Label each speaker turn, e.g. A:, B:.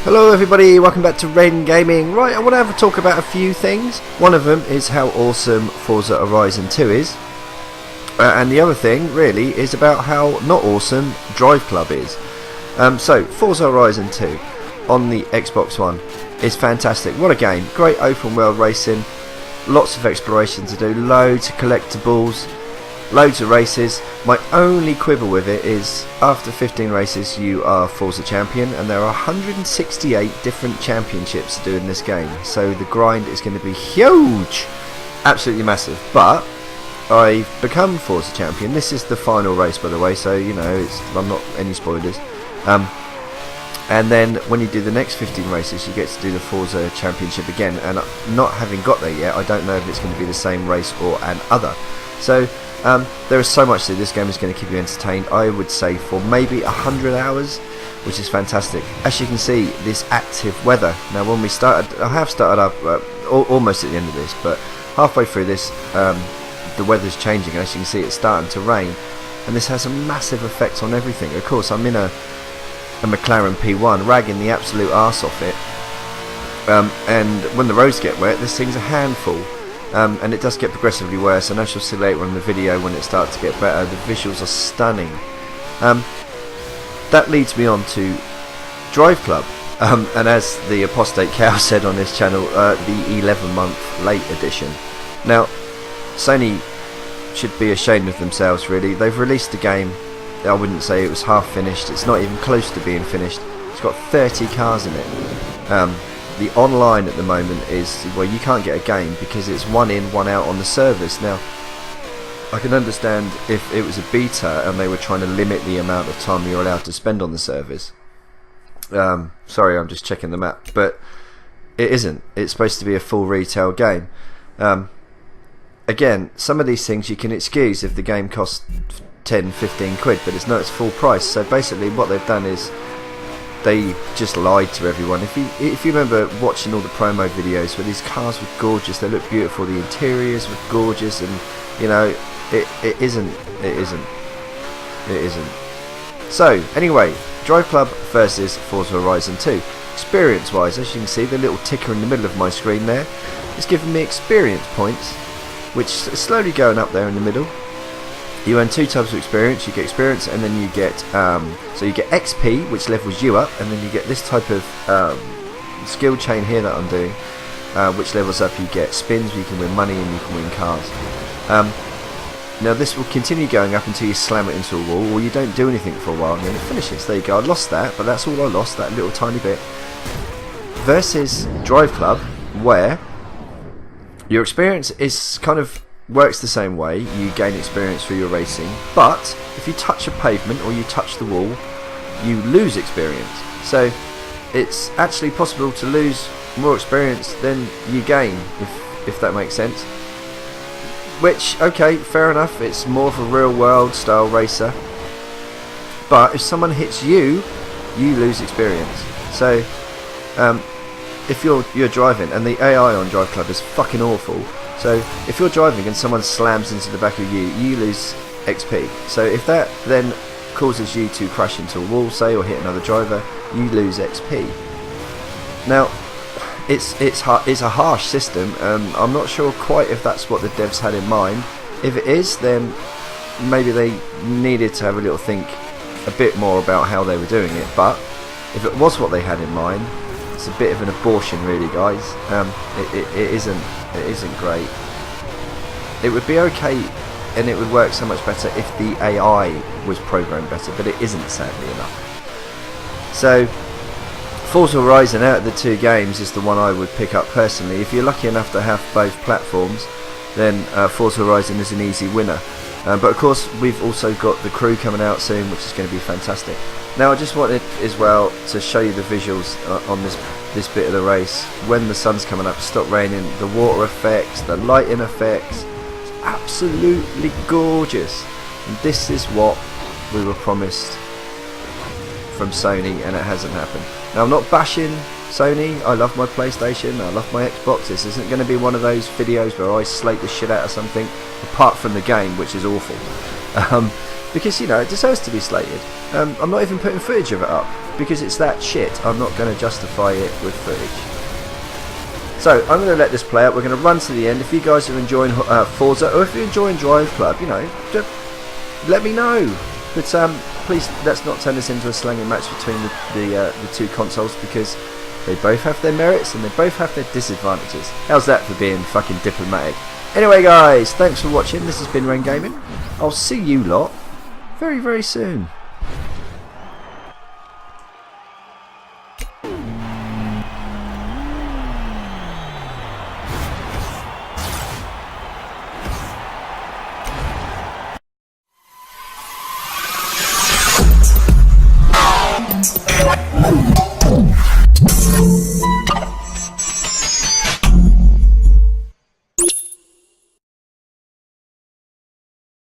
A: Hello everybody, welcome back to Ren Gaming. Right, I want to have a talk about a few things. One of them is how awesome Forza Horizon 2 is. And the other thing, really, is about how not awesome Drive Club is. So, Forza Horizon 2 on the Xbox One is fantastic. What a game. Great open world racing. Lots of exploration to do. Loads of collectibles. Loads of races. My only quibble with it is after 15 races you are Forza champion, and there are 168 different championships to do in this game, so the grind is going to be huge, absolutely massive. But I've become Forza champion. This is the final race, by the way, so you know I'm not any spoilers. And then when you do the next 15 races you get to do the Forza championship again, and not having got there yet, I don't know if it's going to be the same race or an other. So there is so much to this game is going to keep you entertained. I would say for maybe 100 hours, which is fantastic. As you can see, this active weather. Now when we started, I have started up almost at the end of this, but halfway through this the weather's changing, and as you can see it's starting to rain, and this has a massive effect on everything. Of course I'm in a McLaren P1 ragging the absolute arse off it, and when the roads get wet this thing's a handful. And it does get progressively worse, and as you'll see later on in the video when it starts to get better, the visuals are stunning. That leads me on to Drive Club, and as the Apostate Cow said on this channel, the 11-month late edition. Now Sony should be ashamed of themselves really. They've released the game, I wouldn't say it was half finished, it's not even close to being finished. It's got 30 cars in it. The online at the moment is, well, you can't get a game because it's one in, one out on the servers. Now, I can understand if it was a beta and they were trying to limit the amount of time you're allowed to spend on the servers. Sorry, I'm just checking the map, but it isn't. It's supposed to be a full retail game. Again, some of these things you can excuse if the game costs 10, 15 quid, but it's not its full price. So basically what they've done is they just lied to everyone. If you remember watching all the promo videos where these cars were gorgeous, they look beautiful, the interiors were gorgeous, and you know it isn't. So anyway, Drive Club versus Forza Horizon 2. Experience wise, as you can see, the little ticker in the middle of my screen there is giving me experience points, which is slowly going up there in the middle. You earn 2 types of experience. You get experience, and then you get so you get XP, which levels you up, and then you get this type of skill chain here that I'm doing, which levels up. You get spins where you can win money and you can win cars. Now this will continue going up until you slam it into a wall, or you don't do anything for a while, and then it finishes. There you go. I lost that, but that's all I lost, that little tiny bit. Versus Drive Club, where your experience is kind of works the same way. You gain experience through your racing, but if you touch a pavement or you touch the wall, you lose experience. So it's actually possible to lose more experience than you gain, if that makes sense. Which, okay, fair enough, it's more of a real world style racer, but if someone hits you, you lose experience. So if you're driving, and the AI on Drive Club is fucking awful, so if you're driving and someone slams into the back of you, you lose XP. So if that then causes you to crash into a wall, say, or hit another driver, you lose XP. Now, it's a harsh system. I'm not sure quite if that's what the devs had in mind. If it is, then maybe they needed to have a little think a bit more about how they were doing it. But if it was what they had in mind, it's a bit of an abortion really, guys. It isn't great. It would be okay and it would work so much better if the AI was programmed better, but it isn't, sadly enough. So Forza Horizon out of the 2 games is the one I would pick up personally. If you're lucky enough to have both platforms, then Forza Horizon is an easy winner. But of course we've also got the crew coming out soon, which is going to be fantastic. Now I just wanted as well to show you the visuals on this bit of the race. When the sun's coming up, stop raining, the water effects, the lighting effects, it's absolutely gorgeous. And this is what we were promised from Sony, and it hasn't happened. Now I'm not bashing Sony, I love my PlayStation, I love my Xbox. This isn't going to be one of those videos where I slate the shit out of something, apart from the game, which is awful. Because, you know, it deserves to be slated. I'm not even putting footage of it up. because it's that shit, I'm not going to justify it with footage. So I'm going to let this play out. We're going to run to the end. If you guys are enjoying Forza, or if you're enjoying Drive Club, you know, just let me know. But please, let's not turn this into a slanging match between the two consoles, because they both have their merits and they both have their disadvantages. How's that for being fucking diplomatic? Anyway guys, thanks for watching. This has been Ren Gaming. I'll see you lot very, very soon.